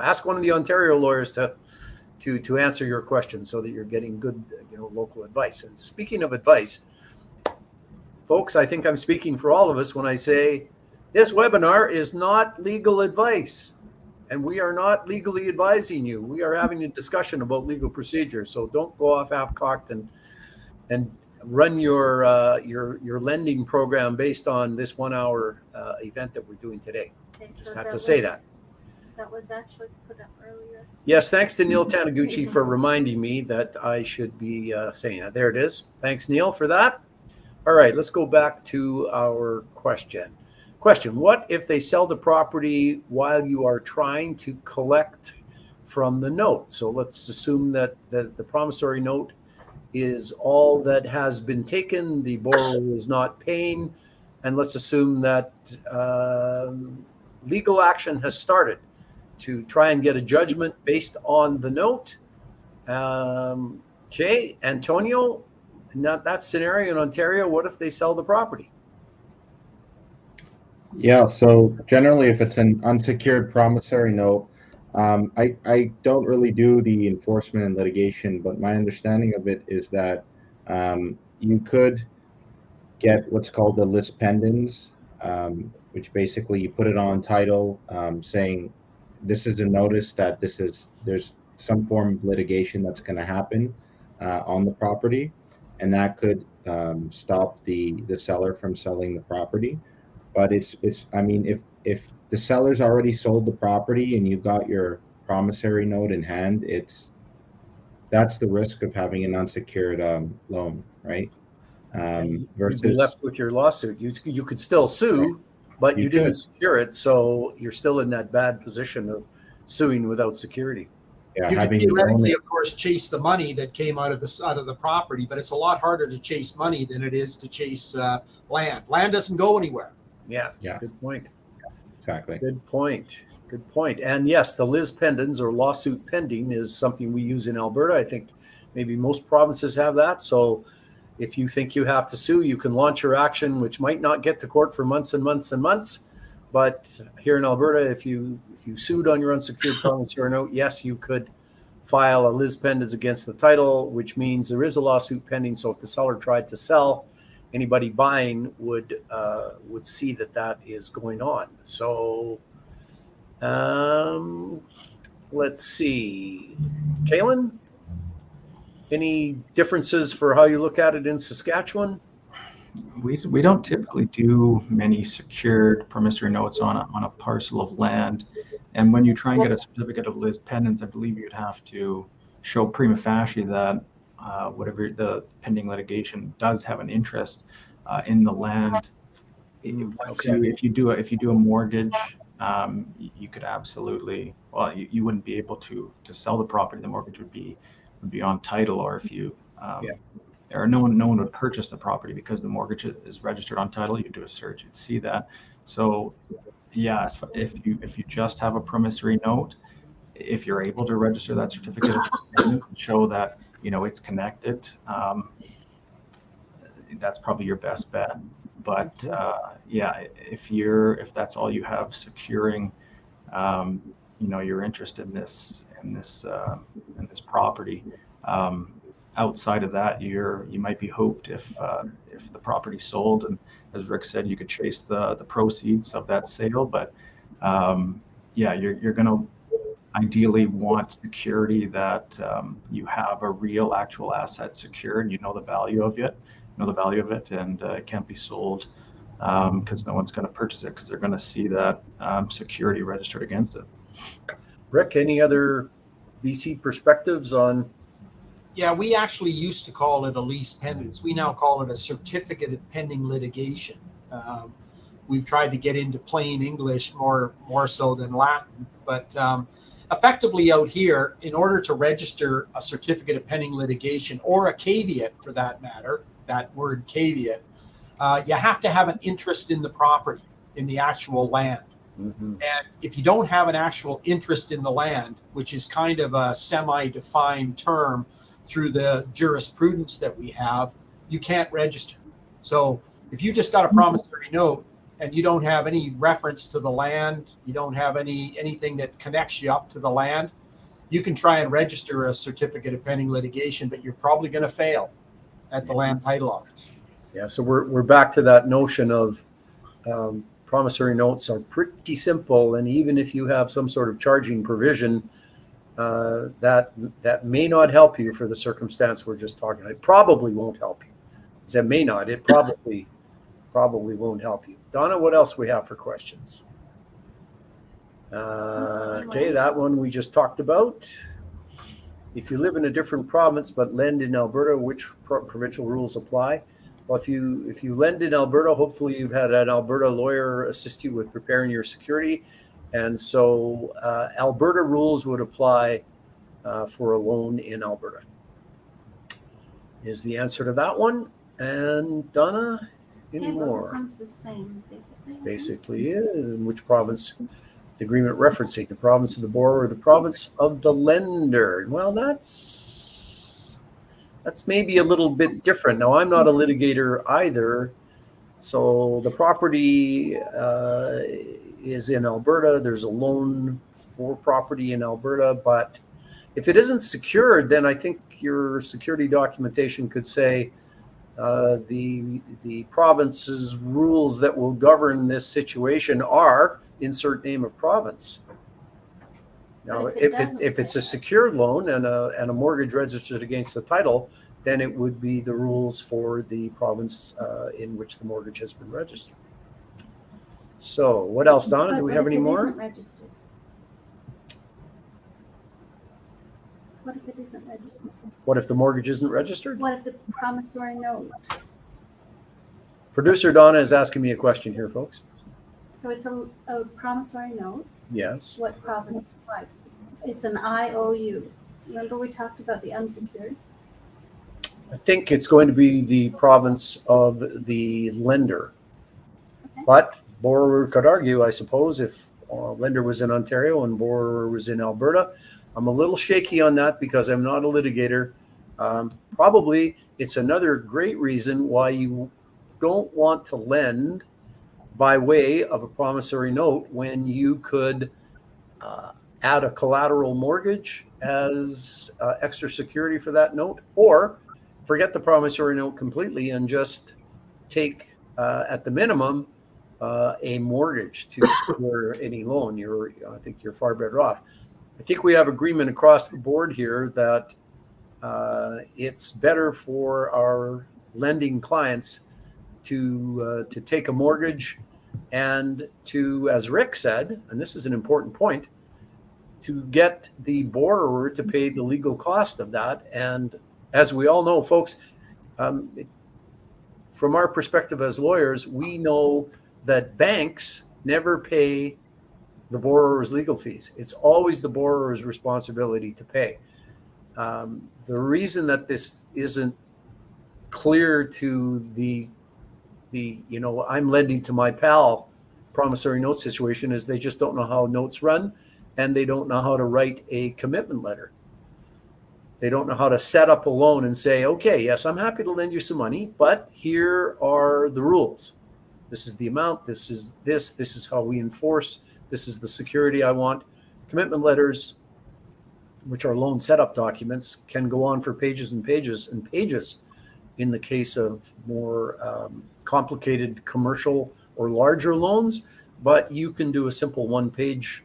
ask one of the Ontario lawyers to answer your question so that you're getting good, local advice. And speaking of advice, folks, I think I'm speaking for all of us when I say this webinar is not legal advice, and we are not legally advising you. We are having a discussion about legal procedure, so don't go off half-cocked and run your lending program based on this 1 hour event that we're doing today. Okay, just have to say that. That was actually put up earlier. Yes, thanks to Neil Taniguchi for reminding me that I should be saying that. There it is. Thanks, Neil, for that. All right, let's go back to our question. What if they sell the property while you are trying to collect from the note? So let's assume that the promissory note is all that has been taken, the borrower is not paying, and let's assume that legal action has started to try and get a judgment based on the note. Okay, Antonio, in that scenario in Ontario, what if they sell the property? Yeah, so generally if it's an unsecured promissory note, I don't really do the enforcement and litigation, but my understanding of it is that you could get what's called the lis pendens, which basically you put it on title saying this is a notice that there's some form of litigation that's going to happen on the property, and that could stop the seller from selling the property. But I mean, if the seller's already sold the property and you've got your promissory note in hand, that's the risk of having an unsecured loan, right? Versus you'd be left with your lawsuit. You could still sue, but you didn't secure it, so you're still in that bad position of suing without security. Yeah, you could theoretically, of course, chase the money that came out of the property, but it's a lot harder to chase money than it is to chase land. Land doesn't go anywhere. Yeah. Good point. Exactly. Good point. And yes, the lis pendens or lawsuit pending is something we use in Alberta. I think maybe most provinces have that. So if you think you have to sue, you can launch your action, which might not get to court for months and months and months. But here in Alberta, if you sued on your unsecured promissory note, yes, you could file a lis pendens against the title, which means there is a lawsuit pending. So if the seller tried to sell, anybody buying would see that is going on. So let's see, Kaylin, any differences for how you look at it in Saskatchewan? We don't typically do many secured promissory notes on a parcel of land, and when you try and get a certificate of lis pendens, I believe you'd have to show prima facie that whatever the pending litigation does have an interest in the land. If you do a mortgage, you could absolutely, well, you wouldn't be able to sell the property. The mortgage would be on title, or if you or no one would purchase the property because the mortgage is registered on title. You do a search, you'd see that. So yeah, if you just have a promissory note, if you're able to register that certificate and show that it's connected, that's probably your best bet. But yeah, if that's all you have securing your interest in this property. Outside of that, you might be hooped if the property sold, and as Rick said, you could chase the proceeds of that sale. But yeah, you're going to ideally want security that you have a real actual asset secured. You know the value of it, and it can't be sold because no one's going to purchase it because they're going to see that security registered against it. Rick, any other BC perspectives on? Yeah, we actually used to call it a lease pendens. We now call it a certificate of pending litigation. We've tried to get into plain English more so than Latin, but effectively out here, in order to register a certificate of pending litigation, or a caveat for that matter, that word caveat, you have to have an interest in the property, in the actual land. Mm-hmm. And if you don't have an actual interest in the land, which is kind of a semi-defined term through the jurisprudence that we have, you can't register. So if you just got a promissory note and you don't have any reference to the land, you don't have anything that connects you up to the land, you can try and register a certificate of pending litigation, but you're probably going to fail at the land title office. Yeah, so we're back to that notion of promissory notes are pretty simple, and even if you have some sort of charging provision, that may not help you for the circumstance we're just talking about. It probably won't help you. It may not. It probably won't help you. Donna, what else we have for questions? Okay, that one we just talked about. If you live in a different province but lend in Alberta, which provincial rules apply? Well, if you lend in Alberta, hopefully you've had an Alberta lawyer assist you with preparing your security. And so Alberta rules would apply for a loan in Alberta, is the answer to that one. And Donna, any more? This one's the same, basically. Basically, in which province the agreement referencing? The province of the borrower or the province of the lender? Well, that's maybe a little bit different. Now, I'm not a litigator either. So the property is in Alberta. There's a loan for property in Alberta. But if it isn't secured, then I think your security documentation could say the province's rules that will govern this situation are insert name of province. Now, if it's a secured loan and a mortgage registered against the title, then it would be the rules for the province in which the mortgage has been registered. So, what else, Donna? Do we have any more? Isn't registered? What if it isn't registered? What if the mortgage isn't registered? What if the promissory note? Producer Donna is asking me a question here, folks. So it's a promissory note. Yes. What province applies? It's an IOU. Remember we talked about the unsecured? I think it's going to be the province of the lender. Okay. But borrower could argue, I suppose, if lender was in Ontario and borrower was in Alberta. I'm a little shaky on that because I'm not a litigator. Probably it's another great reason why you don't want to lend by way of a promissory note when you could add a collateral mortgage as extra security for that note, or forget the promissory note completely and just take at the minimum a mortgage to secure any loan. I think you're far better off. I think we have agreement across the board here that it's better for our lending clients to take a mortgage and to, as Rick said, and this is an important point, to get the borrower to pay the legal cost of that. And as we all know, folks, from our perspective as lawyers, we know that banks never pay the borrower's legal fees. It's always the borrower's responsibility to pay. The reason that this isn't clear to the I'm lending to my pal promissory note situation is they just don't know how notes run, and they don't know how to write a commitment letter. They don't know how to set up a loan and say, okay, yes, I'm happy to lend you some money, but here are the rules. This is the amount, this is how we enforce, this is the security I want. Commitment letters, which are loan setup documents, can go on for pages and pages and pages in the case of more complicated commercial or larger loans, but you can do a simple one-page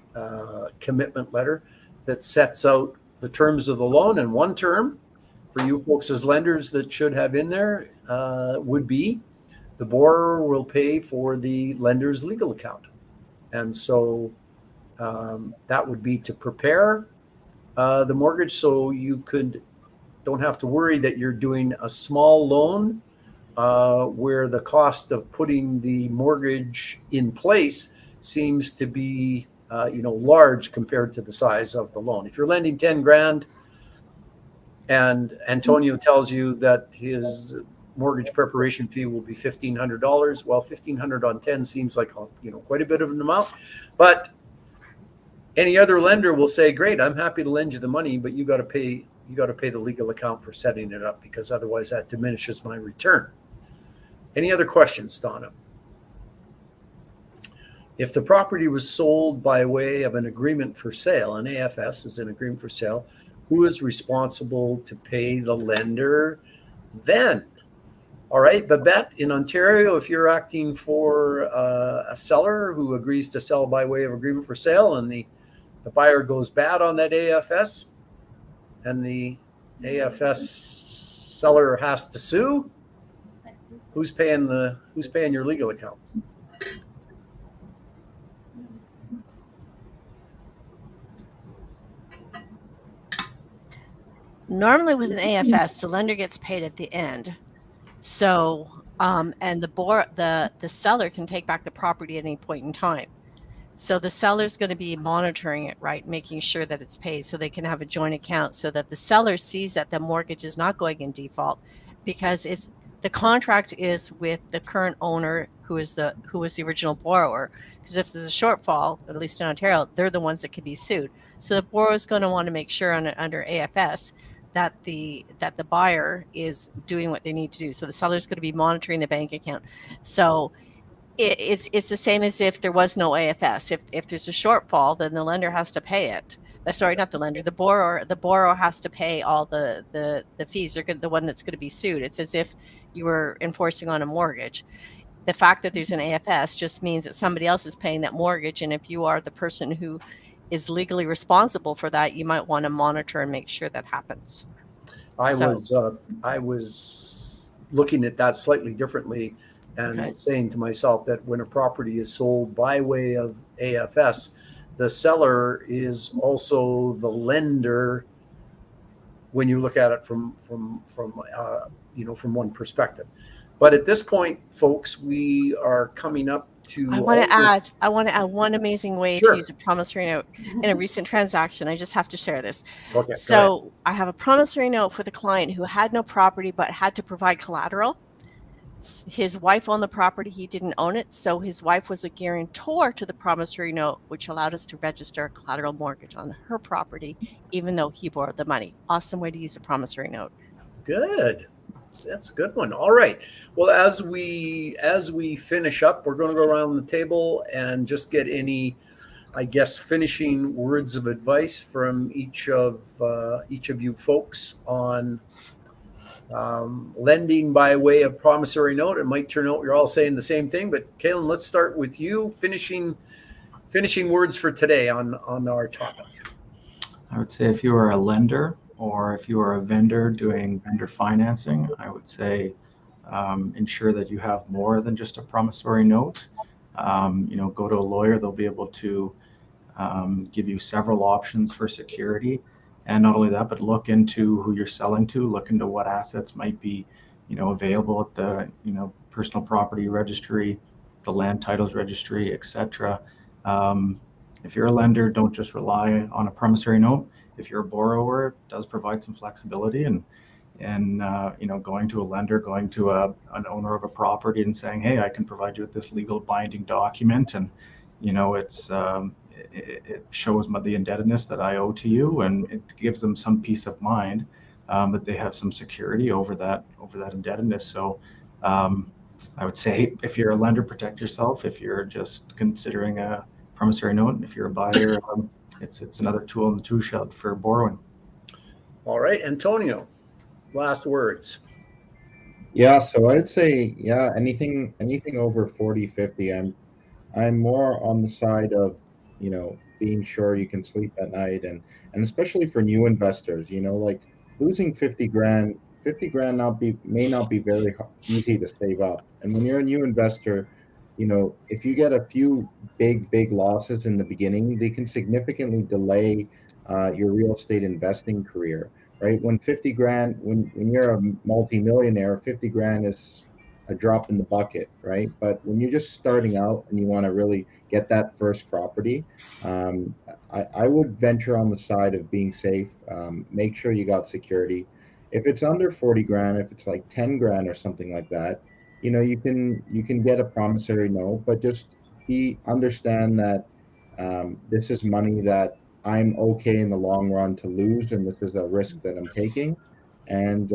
commitment letter that sets out the terms of the loan. And one term for you folks as lenders that should have in there would be the borrower will pay for the lender's legal account. And so that would be to prepare the mortgage so you don't have to worry that you're doing a small loan where the cost of putting the mortgage in place seems to be large compared to the size of the loan. If you're lending 10 grand and Antonio tells you that his mortgage preparation fee will be $1,500, well, $1,500 on 10 seems like quite a bit of an amount, but any other lender will say, great, I'm happy to lend you the money, but you got to pay the legal account for setting it up, because otherwise that diminishes my return. Any other questions, Donna? If the property was sold by way of an agreement for sale, an AFS is an agreement for sale, who is responsible to pay the lender then? All right, Babette, in Ontario, if you're acting for a seller who agrees to sell by way of agreement for sale and the buyer goes bad on that AFS and the AFS seller has to sue, who's paying your legal account? Normally with an AFS, the lender gets paid at the end. So, and the seller can take back the property at any point in time. So the seller's going to be monitoring it, right? Making sure that it's paid so they can have a joint account so that the seller sees that the mortgage is not going in default, because the contract is with the current owner who was the original borrower. Because if there's a shortfall, at least in Ontario, they're the ones that can be sued. So the borrower is going to want to make sure under AFS that the buyer is doing what they need to do. So the seller is going to be monitoring the bank account. So it's the same as if there was no AFS. If there's a shortfall, then the lender has to pay it. Sorry, not the lender. The borrower has to pay all the fees. They're the one that's going to be sued. It's as if you were enforcing on a mortgage. The fact that there's an AFS just means that somebody else is paying that mortgage, and if you are the person who is legally responsible for that, you might want to monitor and make sure that happens. I was looking at that slightly differently and saying to myself that when a property is sold by way of AFS, the seller is also the lender when you look at it from one perspective. But at this point, folks, we are coming up to. I want to add one amazing way to use a promissory note in a recent transaction. I just have to share this. Okay. So I have a promissory note for the client who had no property but had to provide collateral. His wife owned the property, he didn't own it, so his wife was a guarantor to the promissory note, which allowed us to register a collateral mortgage on her property, even though he borrowed the money. Awesome way to use a promissory note. Good. That's a good one. All right. Well, as we finish up, we're going to go around the table and just get any, I guess, finishing words of advice from each of you folks on lending by way of promissory note. It might turn out you're all saying the same thing, but Kaylin, let's start with you. Finishing words for today on our topic. I would say if you are a lender or if you are a vendor doing vendor financing, I would say ensure that you have more than just a promissory note. Go to a lawyer. They'll be able to give you several options for security. And not only that, but look into who you're selling to, look into what assets might be, available at the, personal property registry, the land titles registry, etc. If you're a lender, don't just rely on a promissory note. If you're a borrower, it does provide some flexibility, and going to a lender, going to an owner of a property and saying, hey, I can provide you with this legal binding document, and it shows the indebtedness that I owe to you, and it gives them some peace of mind that they have some security over that indebtedness. So I would say if you're a lender, protect yourself. If you're just considering a promissory note, if you're a buyer, it's another tool in the tool shed for borrowing. All right, Antonio, last words. Yeah, so I'd say, yeah, anything over 40, 50. I'm more on the side of, being sure you can sleep at night, and especially for new investors, like losing 50 grand, 50 grand may not be very easy to save up. And when you're a new investor, if you get a few big losses in the beginning, they can significantly delay your real estate investing career, right? When 50 grand, when you're a multimillionaire, 50 grand is a drop in the bucket, right? But when you're just starting out and you want to really get that first property, um, I would venture on the side of being safe. Make sure you got security. If it's under 40 grand, if it's like 10 grand or something like that, you can get a promissory note, but just understand that this is money that I'm okay in the long run to lose, and this is a risk that I'm taking. And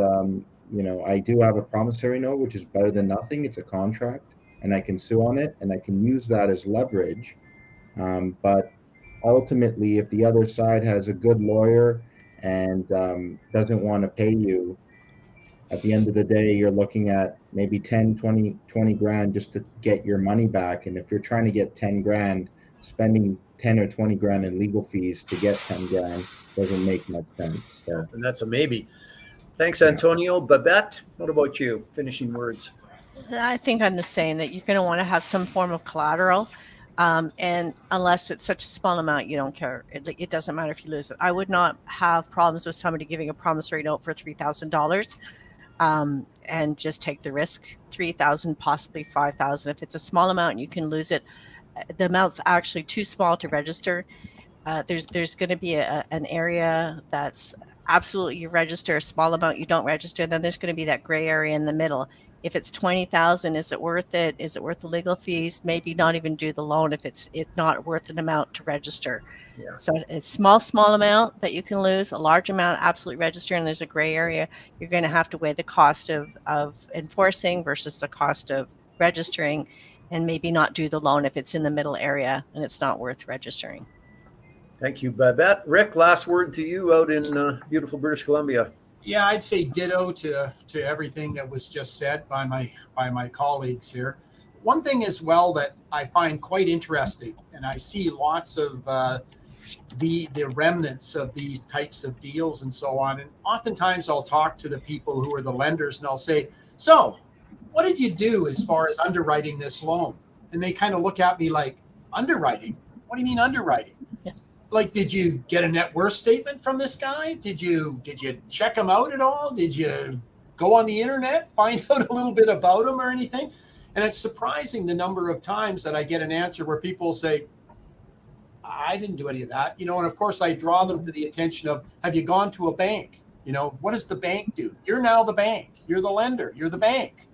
I do have a promissory note, which is better than nothing. It's a contract, and I can sue on it, and I can use that as leverage. But ultimately, if the other side has a good lawyer and doesn't want to pay you, at the end of the day, you're looking at maybe 10, 20 grand just to get your money back. And if you're trying to get 10 grand, spending 10 or 20 grand in legal fees to get 10 grand doesn't make much sense. So, And that's a maybe. Thanks, yeah. Antonio. Babette, what about you? Finishing words. I think I'm the same, that you're going to want to have some form of collateral. And unless it's such a small amount, you don't care. It doesn't matter if you lose it. I would not have problems with somebody giving a promissory note for $3,000 and just take the risk. 3,000, possibly 5,000. If it's a small amount and you can lose it, the amount's actually too small to register. There's going to be an area that's absolutely you register, a small amount you don't register, and then there's going to be that gray area in the middle. If it's 20,000, is it worth it? Is it worth the legal fees? Maybe not even do the loan if it's not worth an amount to register. Yeah. So it's small amount that you can lose, a large amount absolutely register, and there's a gray area. You're going to have to weigh the cost of enforcing versus the cost of registering, and maybe not do the loan if it's in the middle area and it's not worth registering. Thank you, Babette. Rick, last word to you out in beautiful British Columbia. Yeah, I'd say ditto to everything that was just said by my colleagues here. One thing as well that I find quite interesting, and I see lots of the remnants of these types of deals and so on. And oftentimes I'll talk to the people who are the lenders, and I'll say, "So, what did you do as far as underwriting this loan?" And they kind of look at me like, "Underwriting? What do you mean underwriting?" Like, did you get a net worth statement from this guy? Did you check him out at all? Did you go on the internet, find out a little bit about him or anything? And it's surprising the number of times that I get an answer where people say, "I didn't do any of that." And of course I draw them to the attention of, have you gone to a bank? What does the bank do? You're now the bank. You're the lender. You're the bank.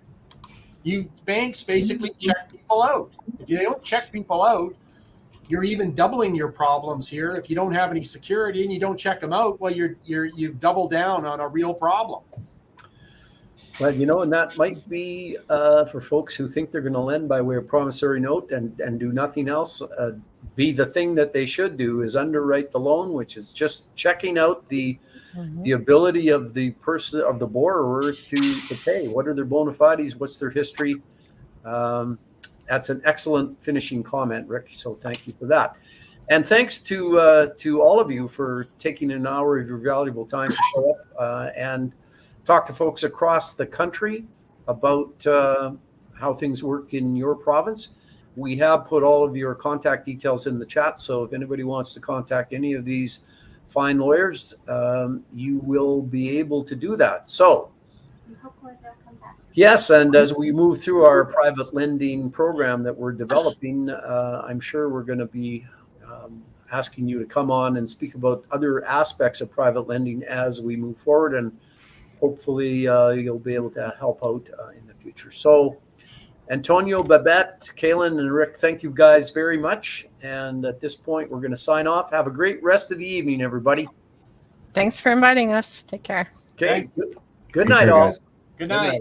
Banks basically check people out. If they don't check people out, you're even doubling your problems here. If you don't have any security and you don't check them out, well, you've doubled down on a real problem. Well, and that might be for folks who think they're going to lend by way of promissory note and do nothing else. Be the thing that they should do is underwrite the loan, which is just checking out the ability of the person, of the borrower to pay. What are their bona fides? What's their history? That's an excellent finishing comment, Rick. So thank you for that. And thanks to all of you for taking an hour of your valuable time to show up and talk to folks across the country about how things work in your province. We have put all of your contact details in the chat. So if anybody wants to contact any of these fine lawyers, you will be able to do that. So Hopefully they'll come back. yes, and as we move through our private lending program that we're developing, I'm sure we're going to be asking you to come on and speak about other aspects of private lending as we move forward, and hopefully you'll be able to help out in the future. So Antonio, Babette, Kaylin, and Rick, thank you guys very much. And at this point, we're going to sign off. Have a great rest of the evening, everybody. Thanks for inviting us. Take care. Okay. Good Take night, care, all. guys. Good night.